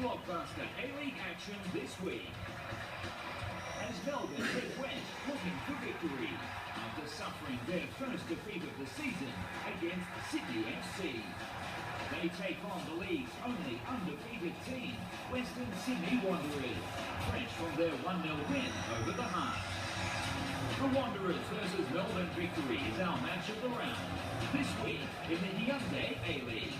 Blockbuster A-League action this week. As Melbourne head west looking for victory after suffering their first defeat of the season against Sydney FC. They take on the league's only undefeated team, Western Sydney Wanderers, fresh from their 1-0 win over the Hearts. The Wanderers versus Melbourne Victory is our match of the round, this week in the Hyundai A-League.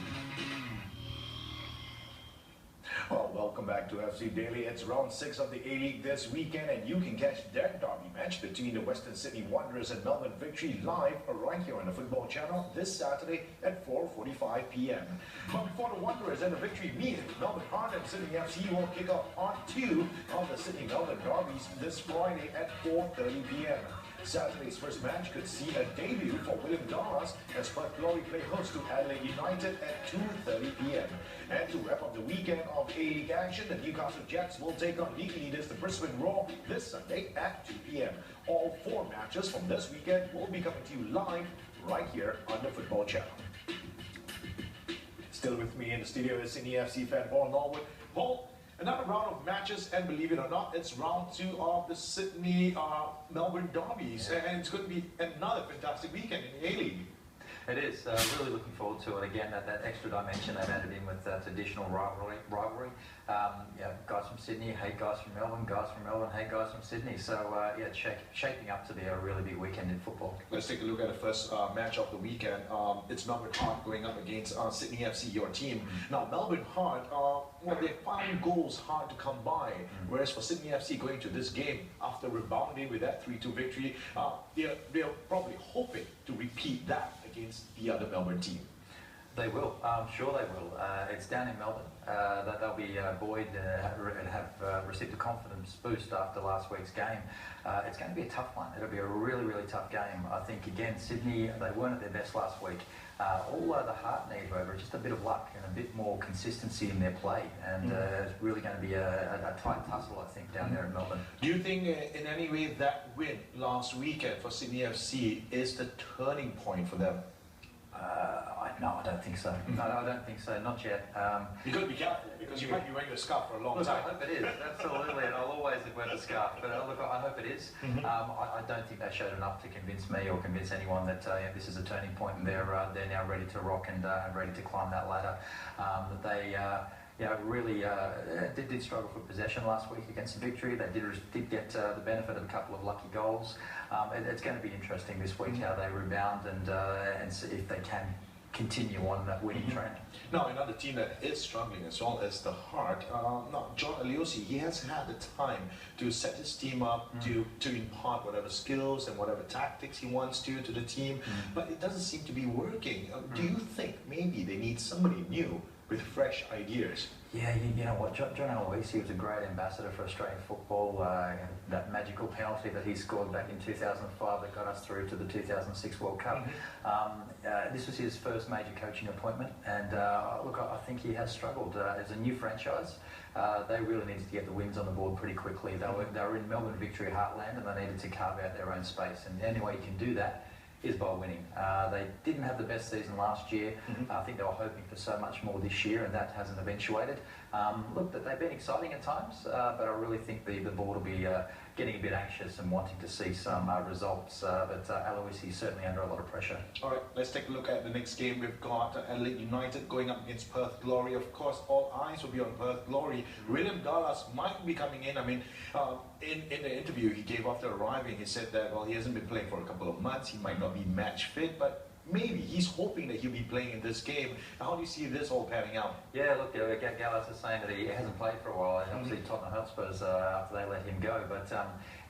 Well, welcome back to FC Daily. It's round 6 of the A-League this weekend, and you can catch that derby match between the Western Sydney Wanderers and Melbourne Victory live right here on the Football Channel this Saturday at 4:45 p.m. But before the Wanderers and the Victory meet, Melbourne Heart and Sydney FC will kick off part 2 of the Sydney-Melbourne derbies this Friday at 4:30 p.m. Saturday's first match could see a debut for William Dallas as Perth Glory play host to Adelaide United at 2:30 p.m. And to wrap up the weekend of A-League action, the Newcastle Jets will take on league leaders the Brisbane Roar this Sunday at 2 p.m. All 4 matches from this weekend will be coming to you live right here on the Football Channel. Still with me in the studio is Sydney FC fan Paul Norwood. Paul, another round of matches, and believe it or not, it's round 2 of the Sydney-Melbourne derbies, and it's going to be another fantastic weekend in the A-League. It is. Really looking forward to it. Again, that extra dimension they've added in with traditional rivalry. Yeah, guys from Sydney hate guys from Melbourne, guys from Melbourne hate guys from Sydney. So yeah, it's shaping up to be a really big weekend in football. Let's take a look at the first match of the weekend. It's Melbourne Heart going up against Sydney FC, your team. Now, Melbourne Heart, well, they found goals hard to come by, whereas for Sydney FC going to this game after rebounding with that 3-2 victory, they're probably hoping to repeat that against the other Melbourne team. They will. I'm sure they will. It's down in Melbourne. That they'll be buoyed and have received a confidence boost after last week's game. It's going to be a tough one. It'll be a really, really tough game. I think, again, Sydney, they weren't at their best last week. All the Heart need, however, just a bit of luck and a bit more consistency in their play. And it's really going to be a tight tussle, I think, down there in Melbourne. Do you think in any way that win last weekend for Sydney FC is the turning point for them? No, I don't think so. No, I don't think so. Not yet. You've got to be careful because you might be wearing the scarf for a long time. I hope it is. Absolutely, and I'll always wear the scarf. But look, I hope it is. I don't think they showed enough to convince me or convince anyone that yeah, this is a turning point and they're now ready to rock and ready to climb that ladder. That they. Really did struggle for possession last week against the Victory. They did get the benefit of a couple of lucky goals. It's going to be interesting this week how they rebound and see if they can continue on that winning trend. Now, another team that is struggling as well as the Heart. Now, John Aliosi, he has had the time to set his team up to impart whatever skills and whatever tactics he wants to the team, but it doesn't seem to be working. Do you think maybe they need somebody new with fresh ideas? Yeah, you know what, John Aloisi was a great ambassador for Australian football. That magical penalty that he scored back in 2005 that got us through to the 2006 World Cup. This was his first major coaching appointment, and look, I think he has struggled. As a new franchise, they really needed to get the wins on the board pretty quickly. They were in Melbourne Victory heartland, and they needed to carve out their own space, and the only way you can do that is by winning. They didn't have the best season last year. I think they were hoping for so much more this year, and that hasn't eventuated. Look, they've been exciting at times, but I really think the board will be getting a bit anxious and wanting to see some results. But Aloisi is certainly under a lot of pressure. All right, let's take a look at the next game. We've got Adelaide United going up against Perth Glory. Of course, all eyes will be on Perth Glory. William Dallas might be coming in. I mean, in the interview he gave after arriving, he said that, well, he hasn't been playing for a couple of months. He might not be match fit, but maybe he's hoping that he'll be playing in this game. How do you see this all panning out? Yeah, look, Gallas is saying that he hasn't played for a while, and obviously Tottenham Hotspurs after they let him go. But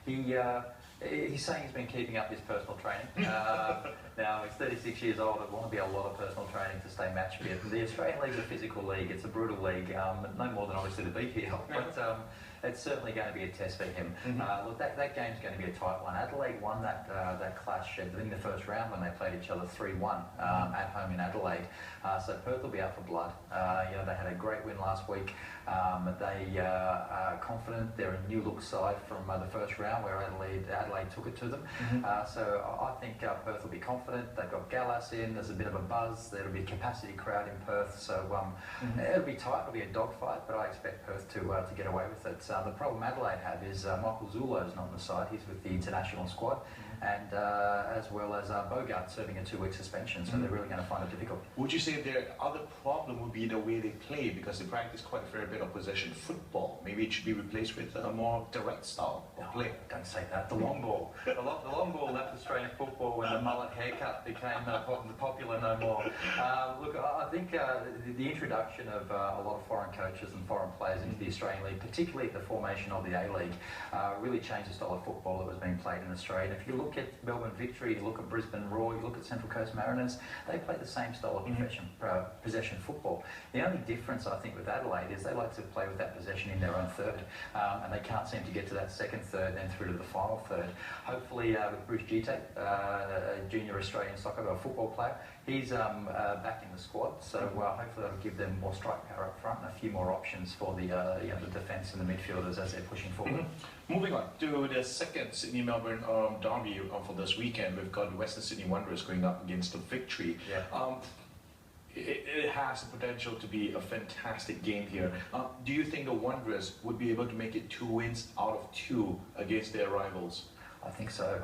he's saying he's been keeping up his personal training. Now, he's 36 years old. It want to be a lot of personal training to stay match fit. The Australian League is a physical league. It's a brutal league, no more than obviously the BPL. But it's certainly going to be a test for him. Look, that game's going to be a tight one. Adelaide won that clash in the first round when they played each other 3-1 at home in Adelaide. So Perth will be out for blood. They had a great win last week. They are confident. They're a new look side from the first round where Adelaide Adelaide took it to them. So I think Perth will be confident. They've got Gallas in. There's a bit of a buzz. There'll be a capacity crowd in Perth. So it'll be tight. It'll be a dogfight, but I expect Perth to get away with it. The problem Adelaide have is Michael Zulo's not on the side. He's with the international squad. And as well as Bogart serving a 2-week suspension, so they're really going to find it difficult. Would you say their other problem would be the way they play, because they practice quite a fair bit of possession football? Maybe it should be replaced with a more direct style of play. Don't say that. The long ball. The long ball left Australian football when the mullet haircut became popular no more. Look, I think the introduction of a lot of foreign coaches and foreign players into the Australian League, particularly the formation of the A-League, really changed the style of football that was being played in Australia. And if you look at Melbourne Victory, you look at Brisbane Roar, you look at Central Coast Mariners, they play the same style of possession football. The only difference, I think, with Adelaide is they like to play with that possession in their own third, and they can't seem to get to that second third, then through to the final third. Hopefully, with Bruce Gite, a junior Australian soccer football player, he's back in the squad, so hopefully that'll give them more strike power up front and a few more options for the defence and the midfielders as they're pushing forward. Moving on to the second Sydney-Melbourne derby for this weekend, we've got the Western Sydney Wanderers going up against the Victory. It has the potential to be a fantastic game here. Do you think the Wanderers would be able to make it 2 wins out of 2 against their rivals? I think so.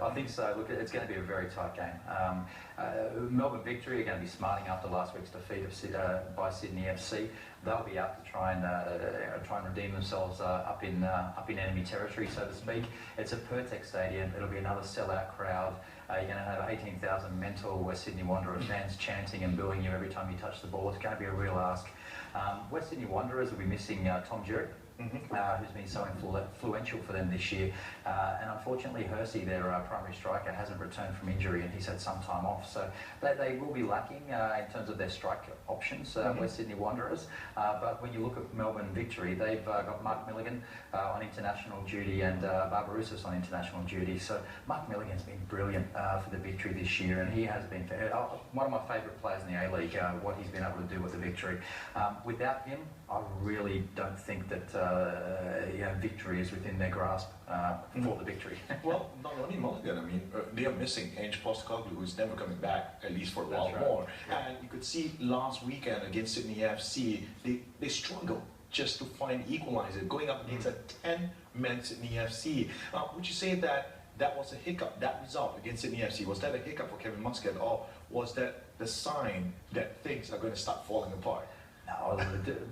Look, it's going to be a very tight game. Melbourne Victory are going to be smarting after last week's defeat by Sydney FC. They'll be out to try and redeem themselves up in enemy territory, so to speak. It's at Pertex Stadium. It'll be another sellout crowd. You're going to have 18,000 mental West Sydney Wanderers fans chanting and booing you every time you touch the ball. It's going to be a real ask. West Sydney Wanderers will be missing Tom Jurek, who's been so influential for them this year. And unfortunately, Hersey, their primary striker, hasn't returned from injury and he's had some time off. So they will be lacking in terms of their strike options, West Sydney Wanderers. But when you look at Melbourne Victory, they've got Mark Milligan on international duty and Barbarouses on international duty. So Mark Milligan's been brilliant for the Victory this year, and he has been one of my favourite players in the A-League, what he's been able to do with the Victory. Without him, I really don't think that Victory is within their grasp for the Victory. Well, not only Mulligan, I mean, they are missing Ange Postecoglou, who's never coming back, at least for a while more. And you could see last weekend against Sydney FC, they struggled just to find equalizer, going up against a 10-man Sydney FC. Would you say that was a hiccup, that result against Sydney FC? Was that a hiccup for Kevin Muscat, or was that the sign that things are going to start falling apart? No,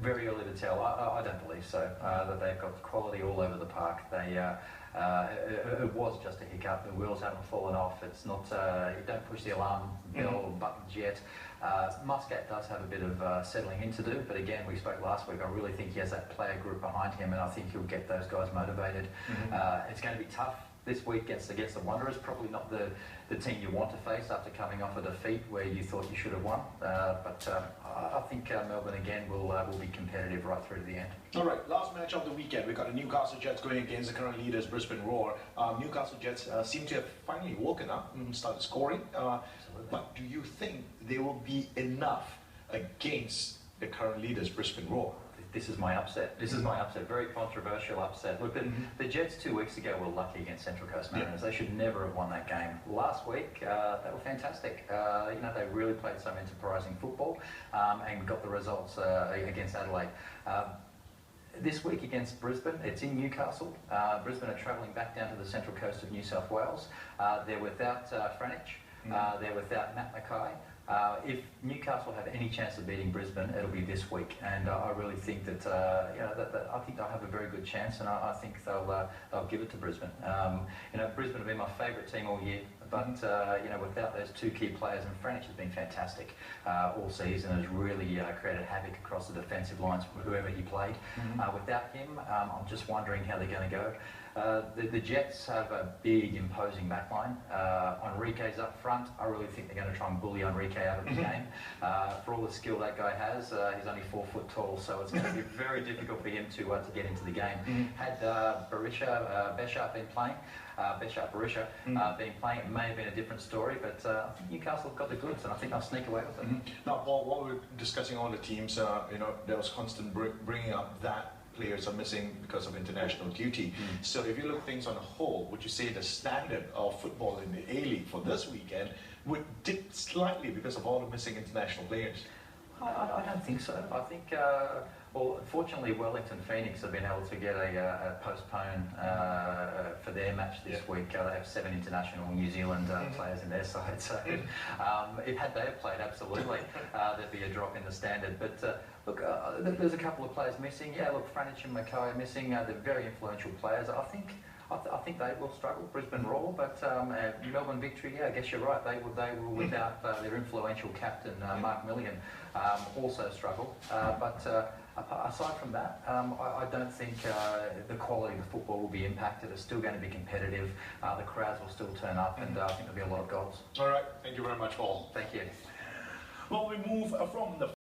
very early to tell. I don't believe so. That they've got quality all over the park. It was just a hiccup. The wheels haven't fallen off. It's not. You don't push the alarm bell buttons yet. Muscat does have a bit of settling in to do, but again, we spoke last week. I really think he has that player group behind him, and I think he'll get those guys motivated. It's going to be tough this week against the Wanderers. Probably not the team you want to face after coming off a defeat where you thought you should have won. But I think Melbourne again will be competitive right through to the end. All right, last match of the weekend. We've got the Newcastle Jets going against the current leaders, Brisbane Roar. Newcastle Jets seem to have finally woken up and started scoring. But do you think they will be enough against the current leaders, Brisbane Roar? This is my upset. Very controversial upset. Look, the Jets 2 weeks ago were lucky against Central Coast Mariners. They should never have won that game. Last week, they were fantastic. They really played some enterprising football and got the results against Adelaide. This week against Brisbane, it's in Newcastle. Brisbane are travelling back down to the central coast of New South Wales. They're without Franich. They're without Matt Mackay. If Newcastle have any chance of beating Brisbane, it'll be this week, and I really think that I think they'll have a very good chance, and I think they'll give it to Brisbane. Brisbane have been my favourite team all year, but without those two key players, and Franich has been fantastic all season, has really created havoc across the defensive lines for whoever he played. Without him, I'm just wondering how they're going to go. The Jets have a big, imposing backline. Enrique's up front. I really think they're going to try and bully Enrique out of the game. For all the skill that guy has, he's only 4 foot tall, so it's going to be very difficult for him to get into the game. Had Beshart been playing, been playing, it may have been a different story, but I think Newcastle have got the goods, and I think they'll sneak away with it. Now, Paul, while we're discussing all the teams, there was constant bringing up that players are missing because of international duty. So if you look things on a whole, would you say the standard of football in the A-League for this weekend would dip slightly because of all the missing international players? I don't think so. I think, well, fortunately, Wellington Phoenix have been able to get a postpone for their match this week. They have 7 international New Zealand players in their side. So, had they played, absolutely, there'd be a drop in the standard. But look, there's a couple of players missing. Yeah, look, Franich and Mackay are missing. They're very influential players. I think they will struggle, Brisbane Roar, but Melbourne Victory, yeah, I guess you're right. They will without their influential captain, Mark Milligan, also struggle. But aside from that, I don't think the quality of the football will be impacted. It's still going to be competitive. The crowds will still turn up, and I think there'll be a lot of goals. All right. Thank you very much, Paul. Thank you. Well, we move from the